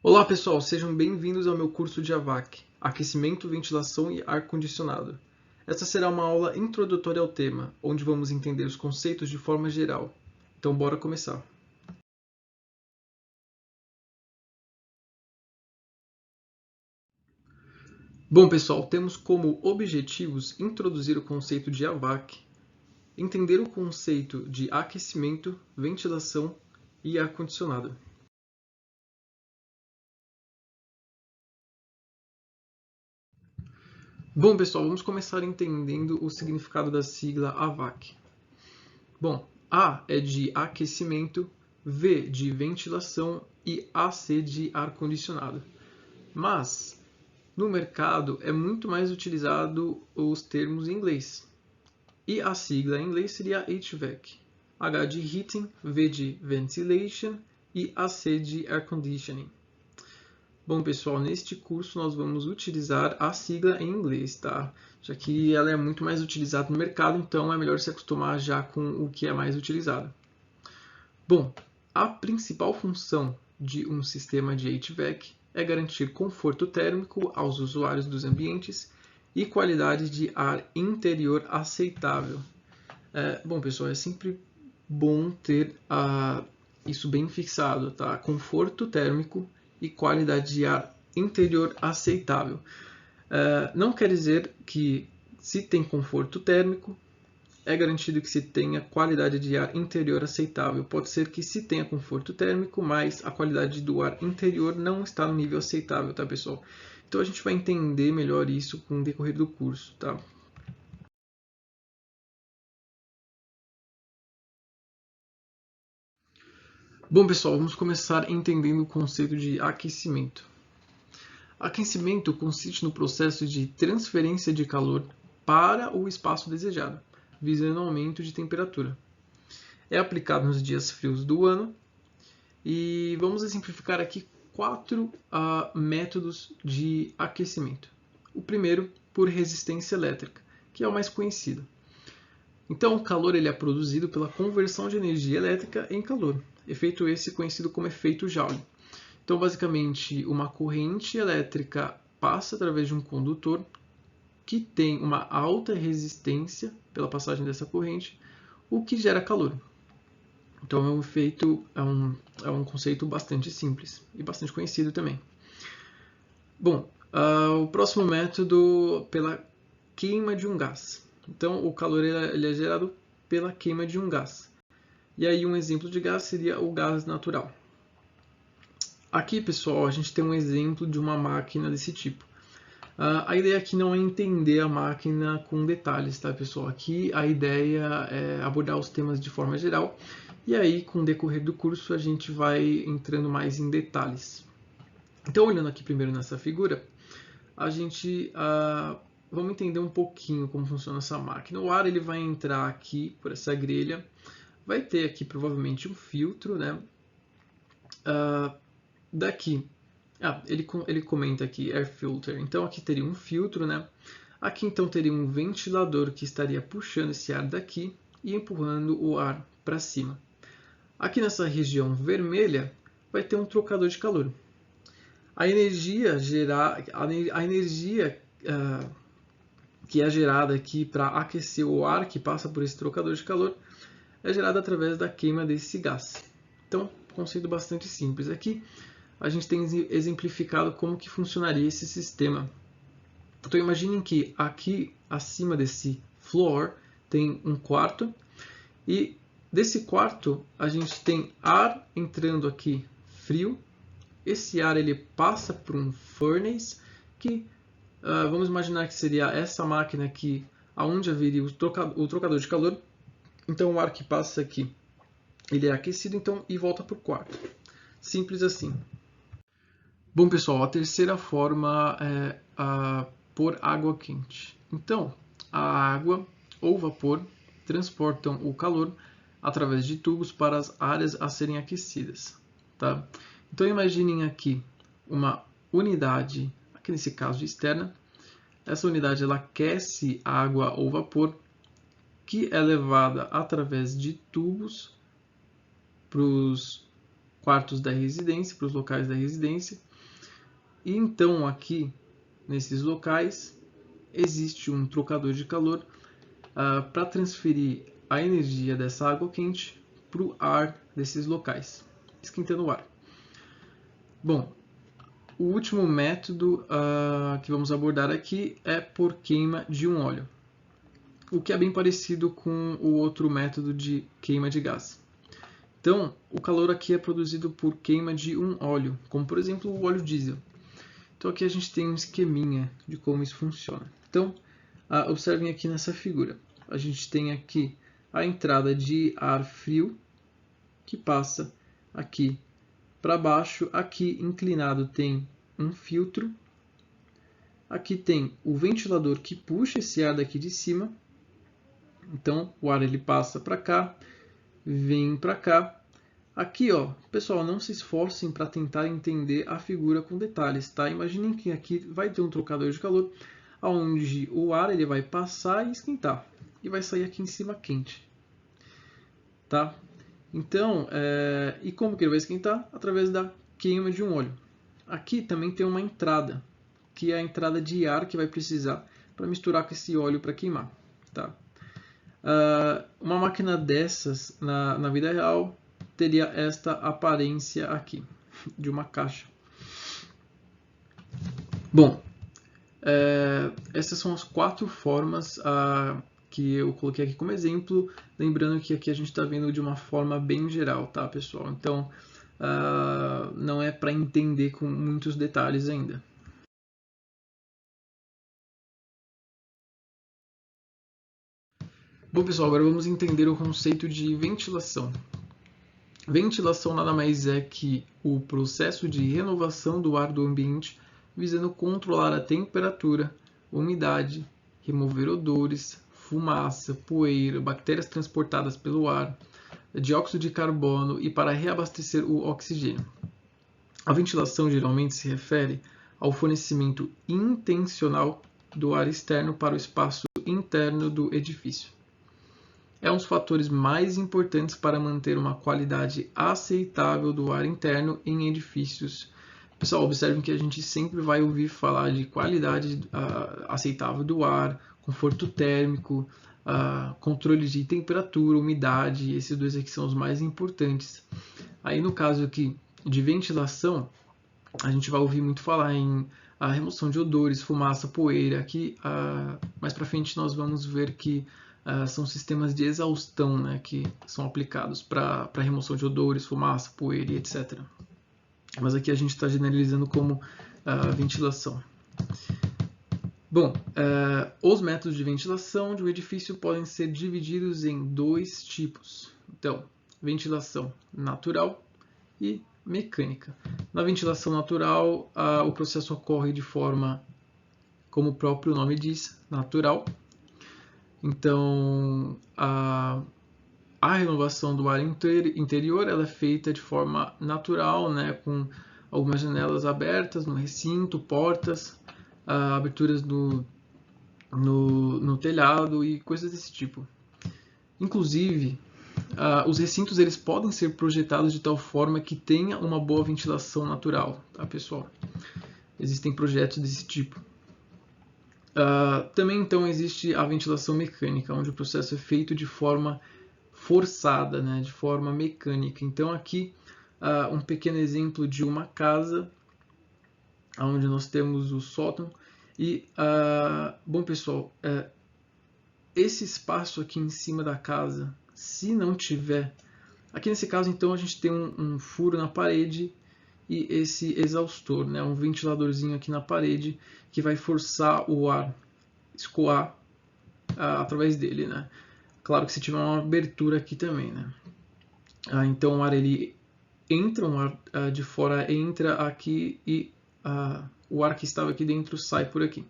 Olá pessoal, sejam bem-vindos ao meu curso de AVAC, Aquecimento, Ventilação e Ar-Condicionado. Esta será uma aula introdutória ao tema, onde vamos entender os conceitos de forma geral. Então bora começar. Bom pessoal, temos como objetivos introduzir o conceito de AVAC, entender o conceito de aquecimento, ventilação e ar-condicionado. Bom pessoal, vamos começar entendendo o significado da sigla AVAC. Bom, A é de aquecimento, V de ventilação e AC de ar-condicionado. Mas, no mercado, é muito mais utilizado os termos em inglês. E a sigla em inglês seria HVAC. H de Heating, V de Ventilation e AC de Air Conditioning. Bom, pessoal, neste curso nós vamos utilizar a sigla em inglês, tá? Já que ela é muito mais utilizada no mercado, então é melhor se acostumar já com o que é mais utilizado. Bom, a principal função de um sistema de HVAC é garantir conforto térmico aos usuários dos ambientes e qualidade de ar interior aceitável. Bom, pessoal, é sempre bom ter isso bem fixado, tá? Conforto térmico e qualidade de ar interior aceitável. Não quer dizer que se tem conforto térmico, é garantido que se tenha qualidade de ar interior aceitável. Pode ser que se tenha conforto térmico, mas a qualidade do ar interior não está no nível aceitável, tá, pessoal? Então a gente vai entender melhor isso com o decorrer do curso, tá? Bom, pessoal, vamos começar entendendo o conceito de aquecimento. Aquecimento consiste no processo de transferência de calor para o espaço desejado, visando o aumento de temperatura. É aplicado nos dias frios do ano e vamos exemplificar aqui 4 métodos de aquecimento. O primeiro, por resistência elétrica, que é o mais conhecido. Então, o calor ele é produzido pela conversão de energia elétrica em calor, efeito esse conhecido como efeito Joule. Então, basicamente, uma corrente elétrica passa através de um condutor que tem uma alta resistência pela passagem dessa corrente, o que gera calor. Então, é um efeito, é um conceito bastante simples e bastante conhecido também. Bom, o próximo método pela queima de um gás. Então, o calor ele é gerado pela queima de um gás. E aí, um exemplo de gás seria o gás natural. Aqui, pessoal, a gente tem um exemplo de uma máquina desse tipo. A ideia aqui não é entender a máquina com detalhes, tá, pessoal? Aqui a ideia é abordar os temas de forma geral e aí, com o decorrer do curso, a gente vai entrando mais em detalhes. Então, olhando aqui primeiro nessa figura, a gente vamos entender um pouquinho como funciona essa máquina. O ar ele vai entrar aqui por essa grelha, vai ter aqui provavelmente um filtro, né? Daqui, ele comenta aqui air filter, então aqui teria um filtro, né? Aqui então teria um ventilador que estaria puxando esse ar daqui e empurrando o ar para cima. Aqui nessa região vermelha vai ter um trocador de calor. A energia que é gerada aqui para aquecer o ar que passa por esse trocador de calor é gerada através da queima desse gás. Então, conceito bastante simples. Aqui a gente tem exemplificado como que funcionaria esse sistema. Então imaginem que aqui acima desse floor tem um quarto e desse quarto a gente tem ar entrando aqui frio. Esse ar ele passa por um furnace que vamos imaginar que seria essa máquina aqui, aonde haveria o trocador de calor. Então o ar que passa aqui ele é aquecido então e volta para o quarto. Simples assim. Bom, pessoal, a terceira forma é por água quente. Então, a água ou vapor transportam o calor através de tubos para as áreas a serem aquecidas. Tá? Então, imaginem aqui uma unidade, aqui nesse caso externa. Essa unidade ela aquece água ou vapor que é levada através de tubos para os quartos da residência, para os locais da residência. E então aqui, nesses locais, existe um trocador de calor para transferir a energia dessa água quente para o ar desses locais, esquentando o ar. Bom, o último método que vamos abordar aqui é por queima de um óleo, o que é bem parecido com o outro método de queima de gás. Então, o calor aqui é produzido por queima de um óleo, como por exemplo o óleo diesel. Então aqui a gente tem um esqueminha de como isso funciona. Então, observem aqui nessa figura. A gente tem aqui a entrada de ar frio, que passa aqui para baixo. Aqui inclinado tem um filtro. Aqui tem o ventilador que puxa esse ar daqui de cima. Então o ar ele passa para cá, vem para cá. Aqui, ó, pessoal, não se esforcem para tentar entender a figura com detalhes, tá? Imaginem que aqui vai ter um trocador de calor, onde o ar ele vai passar e esquentar, e vai sair aqui em cima quente, tá? Então, e como que ele vai esquentar? Através da queima de um óleo. Aqui também tem uma entrada, que é a entrada de ar que vai precisar para misturar com esse óleo para queimar, tá? Uma máquina dessas, na vida real, teria esta aparência aqui, de uma caixa. Bom, essas são as 4 formas que eu coloquei aqui como exemplo, lembrando que aqui a gente está vendo de uma forma bem geral, tá, pessoal? Então, não é para entender com muitos detalhes ainda. Bom, pessoal, agora vamos entender o conceito de ventilação. Ventilação nada mais é que o processo de renovação do ar do ambiente, visando controlar a temperatura, umidade, remover odores, fumaça, poeira, bactérias transportadas pelo ar, dióxido de carbono e para reabastecer o oxigênio. A ventilação geralmente se refere ao fornecimento intencional do ar externo para o espaço interno do edifício. É um dos fatores mais importantes para manter uma qualidade aceitável do ar interno em edifícios. Pessoal, observem que a gente sempre vai ouvir falar de qualidade aceitável do ar, conforto térmico, controle de temperatura, umidade. Esses dois aqui são os mais importantes. Aí no caso aqui de ventilação, a gente vai ouvir muito falar em a remoção de odores, fumaça, poeira. Aqui mais para frente nós vamos ver que são sistemas de exaustão, né, que são aplicados para remoção de odores, fumaça, poeira e etc. Mas aqui a gente está generalizando como ventilação. Bom, os métodos de ventilação de um edifício podem ser divididos em 2 tipos. Então, ventilação natural e mecânica. Na ventilação natural, o processo ocorre de forma, como o próprio nome diz, natural. Então, a renovação do ar interior ela é feita de forma natural, né, com algumas janelas abertas no recinto, portas, aberturas no telhado e coisas desse tipo. Inclusive, os recintos eles podem ser projetados de tal forma que tenha uma boa ventilação natural, tá, pessoal? Existem projetos desse tipo. Também então existe a ventilação mecânica, onde o processo é feito de forma forçada, né, de forma mecânica. Então aqui um pequeno exemplo de uma casa, onde nós temos o sótão. E, bom pessoal, esse espaço aqui em cima da casa, se não tiver... Aqui nesse caso então a gente tem um furo na parede e esse exaustor, né, um ventiladorzinho aqui na parede que vai forçar o ar escoar através dele, né? Claro que se tiver uma abertura aqui também, né? Então o ar ele entra, o ar de fora entra aqui e o ar que estava aqui dentro sai por aqui.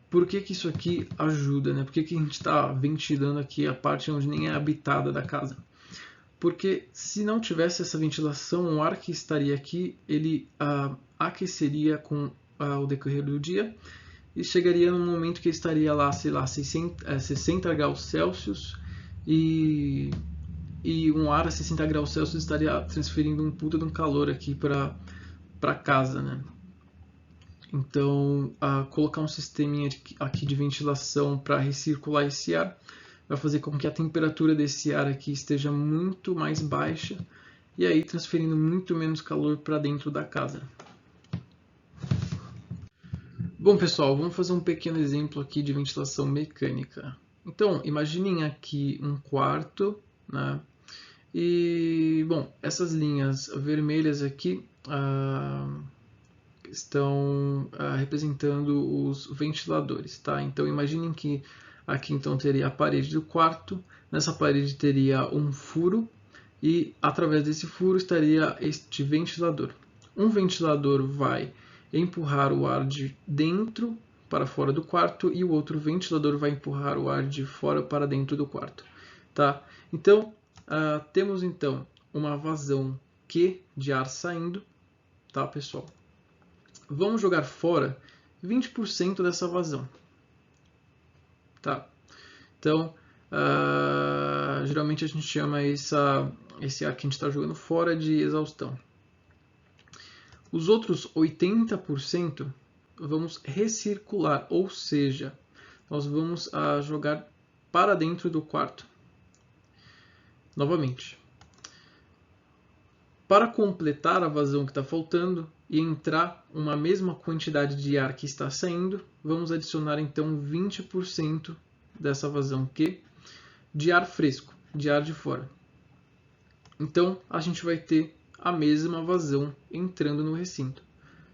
Por que isso aqui ajuda, né? Por que a gente está ventilando aqui a parte onde nem é habitada da casa? Porque se não tivesse essa ventilação, o ar que estaria aqui, ele aqueceria com o decorrer do dia e chegaria num momento que estaria lá, sei lá, 60 graus Celsius e e um ar a 60 graus Celsius estaria transferindo um puta de um calor aqui para casa, né? Então, colocar um sisteminha aqui de ventilação para recircular esse ar vai fazer com que a temperatura desse ar aqui esteja muito mais baixa e aí transferindo muito menos calor para dentro da casa. Bom, pessoal, vamos fazer um pequeno exemplo aqui de ventilação mecânica. Então, imaginem aqui um quarto, né? E, bom, essas linhas vermelhas aqui estão representando os ventiladores, tá? Então, imaginem que aqui então teria a parede do quarto, nessa parede teria um furo e através desse furo estaria este ventilador. Um ventilador vai empurrar o ar de dentro para fora do quarto e o outro ventilador vai empurrar o ar de fora para dentro do quarto, tá? Então, temos então uma vazão Q de ar saindo, tá, pessoal? Vamos jogar fora 20% dessa vazão, tá? Então, geralmente a gente chama esse ar que a gente está jogando fora de exaustão. Os outros 80% vamos recircular, ou seja, nós vamos jogar para dentro do quarto. Novamente. Para completar a vazão que está faltando e entrar uma mesma quantidade de ar que está saindo, vamos adicionar então 20% dessa vazão Q de ar fresco, de ar de fora. Então, a gente vai ter a mesma vazão entrando no recinto.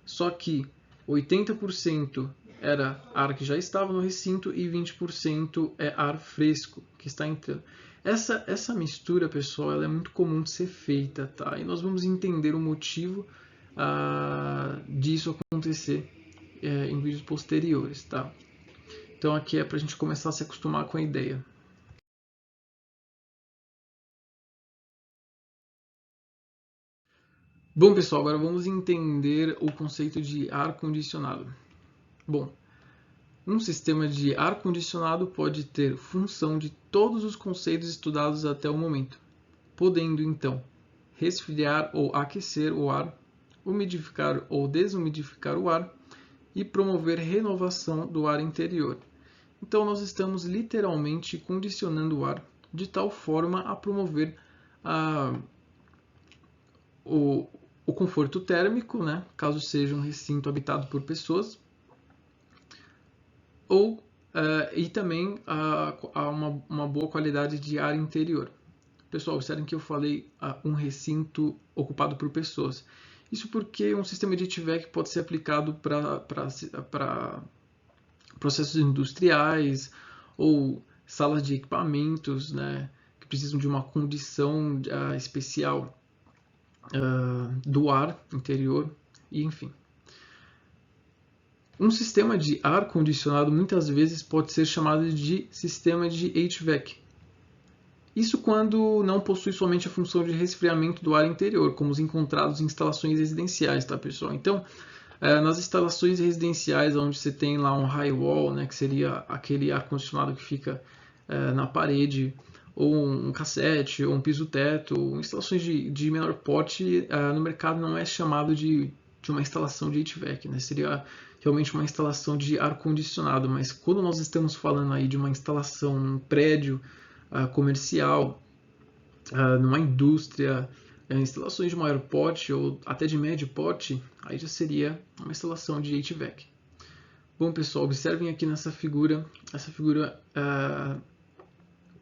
Só que 80% era ar que já estava no recinto e 20% é ar fresco que está entrando. Essa mistura, pessoal, ela é muito comum de ser feita, tá? E nós vamos entender o motivo disso acontecer em vídeos posteriores, tá? Então aqui é para a gente começar a se acostumar com a ideia. Bom, pessoal, agora vamos entender o conceito de ar-condicionado. Bom, um sistema de ar-condicionado pode ter função de todos os conceitos estudados até o momento, podendo, então, resfriar ou aquecer o ar, umidificar ou desumidificar o ar e promover renovação do ar interior. Então, nós estamos literalmente condicionando o ar de tal forma a promover o conforto térmico, né, caso seja um recinto habitado por pessoas, e também uma boa qualidade de ar interior. Pessoal, observem que eu falei um recinto ocupado por pessoas. Isso porque um sistema de HVAC pode ser aplicado para processos industriais ou salas de equipamentos, né, que precisam de uma condição especial do ar interior, e enfim. Um sistema de ar-condicionado muitas vezes pode ser chamado de sistema de HVAC. Isso quando não possui somente a função de resfriamento do ar interior, como os encontrados em instalações residenciais, tá, pessoal? Então, nas instalações residenciais, onde você tem lá um high wall, né, que seria aquele ar-condicionado que fica na parede, ou um cassete, ou um piso-teto, instalações de menor porte, no mercado não é chamado de uma instalação de HVAC, né? Seria realmente uma instalação de ar-condicionado, mas quando nós estamos falando aí de uma instalação num prédio comercial, numa indústria, instalações de maior porte ou até de médio porte, aí já seria uma instalação de HVAC. Bom, pessoal, observem aqui nessa figura, essa figura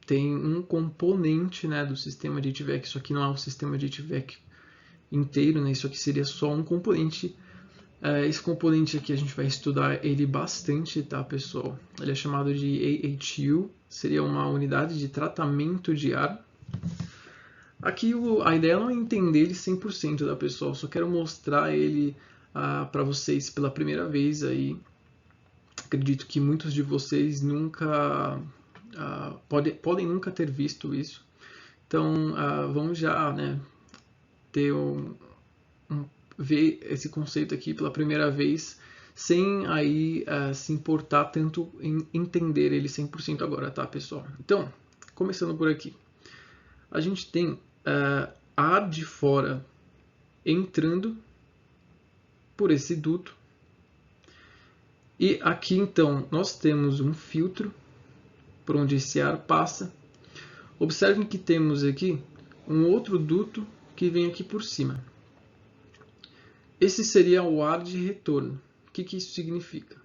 tem um componente, né, do sistema de HVAC, isso aqui não é o sistema de HVAC inteiro, né, isso aqui seria só um componente. Esse componente aqui a gente vai estudar ele bastante, tá, pessoal? Ele é chamado de AHU, seria uma unidade de tratamento de ar. Aqui a ideia não é entender ele 100%, tá, pessoal? Só quero mostrar ele para vocês pela primeira vez aí. Acredito que muitos de vocês nunca podem nunca ter visto isso. Então, vamos já, né, ter ver esse conceito aqui pela primeira vez, sem aí se importar tanto em entender ele 100% agora, tá, pessoal? Então, começando por aqui. a gente tem ar de fora entrando por esse duto. E aqui, então, nós temos um filtro por onde esse ar passa. Observem que temos aqui um outro duto que vem aqui por cima. Esse seria o ar de retorno. O que isso significa?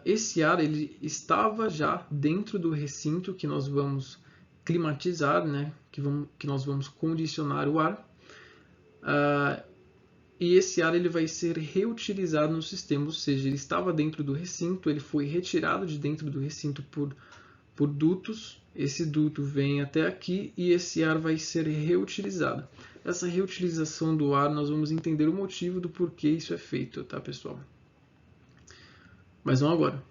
Esse ar ele estava já dentro do recinto que nós vamos climatizar, né? que nós vamos condicionar o ar. E esse ar ele vai ser reutilizado no sistema, ou seja, ele estava dentro do recinto, ele foi retirado de dentro do recinto por dutos. Esse duto vem até aqui e esse ar vai ser reutilizado. Essa reutilização do ar, nós vamos entender o motivo do porquê isso é feito, tá, pessoal? Mas não agora.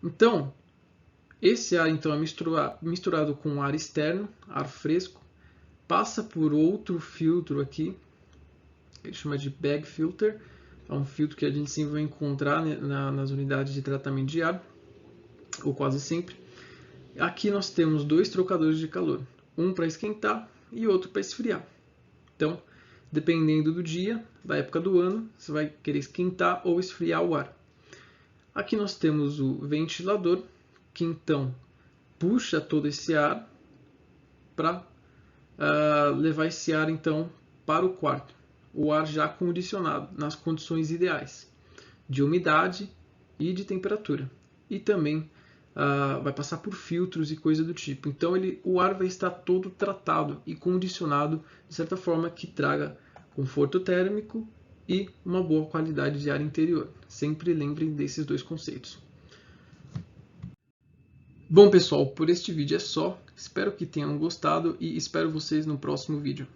Então, esse ar então é misturado com ar externo, ar fresco, passa por outro filtro aqui, que ele chama de bag filter. É um filtro que a gente sempre vai encontrar, né, nas unidades de tratamento de ar, ou quase sempre. Aqui nós temos dois trocadores de calor, um para esquentar e outro para esfriar. Então, dependendo do dia, da época do ano, você vai querer esquentar ou esfriar o ar. Aqui nós temos o ventilador, que então puxa todo esse ar para levar esse ar então para o quarto. O ar já condicionado, nas condições ideais, de umidade e de temperatura. E também vai passar por filtros e coisa do tipo. Então o ar vai estar todo tratado e condicionado de certa forma que traga conforto térmico e uma boa qualidade de ar interior. Sempre lembrem desses dois conceitos. Bom, pessoal, por este vídeo é só. Espero que tenham gostado e espero vocês no próximo vídeo.